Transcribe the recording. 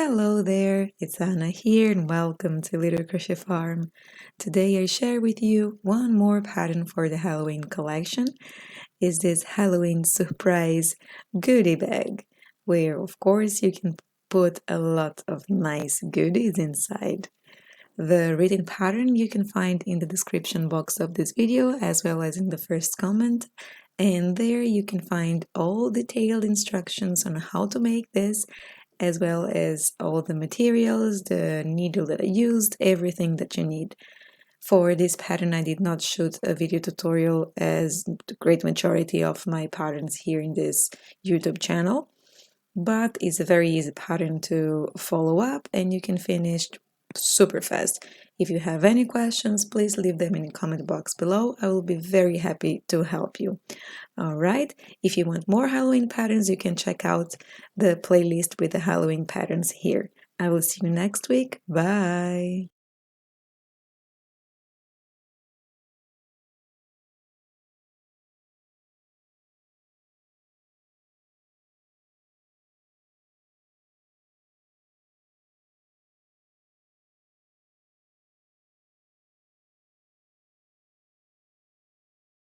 Hello there, it's Anna here and welcome to Little Crochet Farm. Today I share with you one more pattern for the Halloween collection. Is this Halloween surprise goodie bag, where of course you can put a lot of nice goodies inside. The written pattern you can find in the description box of this video as well as in the first comment, and there you can find all detailed instructions on how to make this as well as all the materials, the needle that I used, everything that you need. For this pattern I did not shoot a video tutorial as the great majority of my patterns here in this YouTube channel, but it's a very easy pattern to follow up and you can finish super fast. If you have any questions, please leave them in the comment box below. I will be very happy to help you. Alright, if you want more Halloween patterns, you can check out the playlist with the Halloween patterns here. I will see you next week. Bye!